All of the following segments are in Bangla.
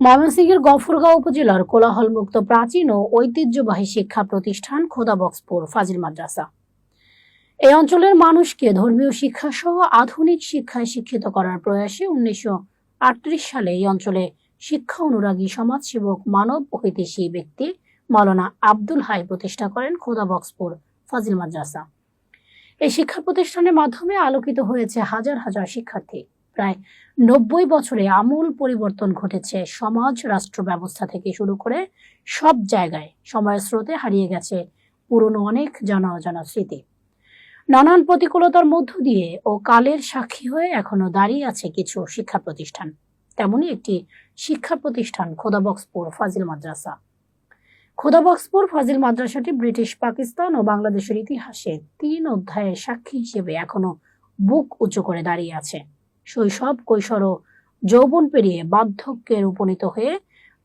ময়মনসিংহের গফরগাঁও উপজেলার কোলাহলমুক্ত প্রাচীন ও ঐতিহ্যবাহী শিক্ষা প্রতিষ্ঠান খোদাবক্সপুর ফাজিল মাদ্রাসা এই অঞ্চলের মানুষকে ধর্মীয় শিক্ষা সহ আধুনিক শিক্ষায় শিক্ষিত করার প্রয়াসে 1938 সালে এই অঞ্চলে শিক্ষা অনুরাগী সমাজসেবক মানব হিতৈষী ব্যক্তি মাওলানা আব্দুল হাই প্রতিষ্ঠা করেন খোদাবক্সপুর ফাজিল মাদ্রাসা। এই শিক্ষা প্রতিষ্ঠানের মাধ্যমে আলোকিত হয়েছে হাজার হাজার শিক্ষার্থী। প্রায় 90 বছরে আমূল পরিবর্তন ঘটেছে সমাজ রাষ্ট্র ব্যবস্থা থেকে শুরু করে সব জায়গায়। সময়ের স্রোতে হারিয়ে গেছে পুরনো অনেক জানা অজানা স্মৃতি। নানান প্রতিকূলতার মধ্য দিয়ে ও কালের সাক্ষী হয়ে এখনো দাঁড়িয়ে আছে কিছু শিক্ষা প্রতিষ্ঠান। তেমনি একটি শিক্ষা প্রতিষ্ঠান খোদাবক্সপুর ফাজিল মাদ্রাসা। খোদাবক্সপুর ফাজিল মাদ্রাসাটি ব্রিটিশ, পাকিস্তান ও বাংলাদেশের ইতিহাসে 3 অধ্যায়ের সাক্ষী হিসেবে এখনো বুক উঁচু করে দাঁড়িয়ে আছে। শৈশব, কৈশোর ও যৌবন পেরিয়ে বার্ধক্যে উপনীত হয়ে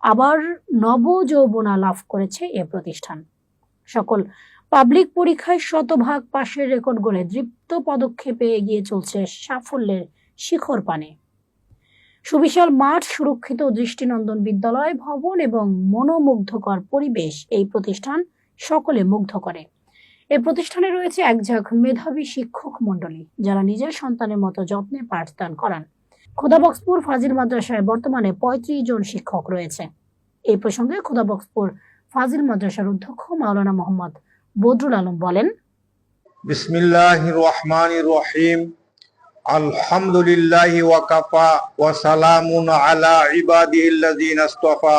আবার নব যৌবনা লাভ করেছে এ প্রতিষ্ঠান। সকল পাবলিক পরীক্ষায় শতভাগ পাশের রেকর্ড গড়ে দৃপ্ত পদক্ষেপে এগিয়ে চলছে সাফল্যের শিখর পানে। সুবিশাল মাঠ, সুরক্ষিত দৃষ্টিনন্দন বিদ্যালয় ভবন এবং মনোমুগ্ধকর পরিবেশ এই প্রতিষ্ঠান সকলে মুগ্ধ করে। এই প্রতিষ্ঠানে রয়েছে একঝাঁক মেধাবী শিক্ষক মণ্ডলী, যারা নিজের সন্তানের মতো যত্নে পাঠদান করান। খোদাবক্সপুর ফাজিল মাদ্রাসায় বর্তমানে 35 জন শিক্ষক রয়েছে। এই প্রসঙ্গে খোদাবক্সপুর ফাজিল মাদ্রাসার অধ্যক্ষ মাওলানা মোহাম্মদ বদরুল আলম বলেন, বিসমিল্লাহির রহমানির রহিম, আলহামদুলিল্লাহি ওয়া কাফা ওয়া সালামুন আলা ইবাদিহিল্লাযিনা ইসতাফা,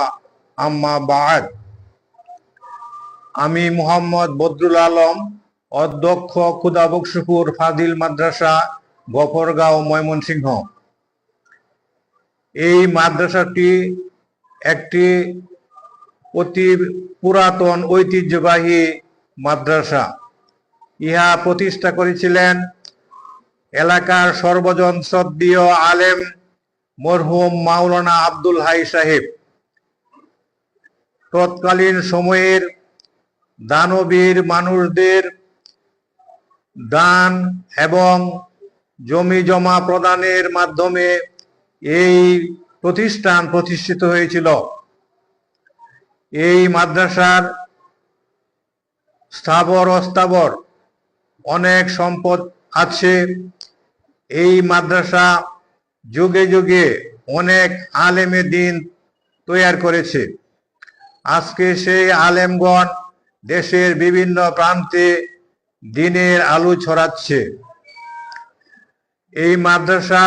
আম্মা বা'দ। আমি মোহাম্মদ বদরুল আলম, অধ্যক্ষ খোদাবক্সপুর ফাজিল মাদ্রাসা, গফরগাঁও, ময়মনসিংহ। এই মাদ্রাসাটি একটি অতি পুরাতন ঐতিহ্যবাহী মাদ্রাসা। ইহা প্রতিষ্ঠা করেছিলেন এলাকার সর্বজন শ্রদ্ধেয় আলেম মরহুম মাওলানা আব্দুল হাই সাহেব। তৎকালীন সময়ের দানবীর মানুষদের দান এবং জমি জমা প্রদানের মাধ্যমে এই প্রতিষ্ঠান প্রতিষ্ঠিত হয়েছিল। এই মাদ্রাসার স্থাবর অস্থাবর অনেক সম্পদ আছে। এই মাদ্রাসা যুগে যুগে অনেক আলেমে দ্বীন তৈরি করেছে। আজকে সেই আলেমগণ দেশের বিভিন্ন প্রান্তে দ্বীনের আলো ছড়াচ্ছে। এই মাদ্রাসা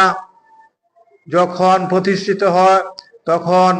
যখন প্রতিষ্ঠিত হয় তখন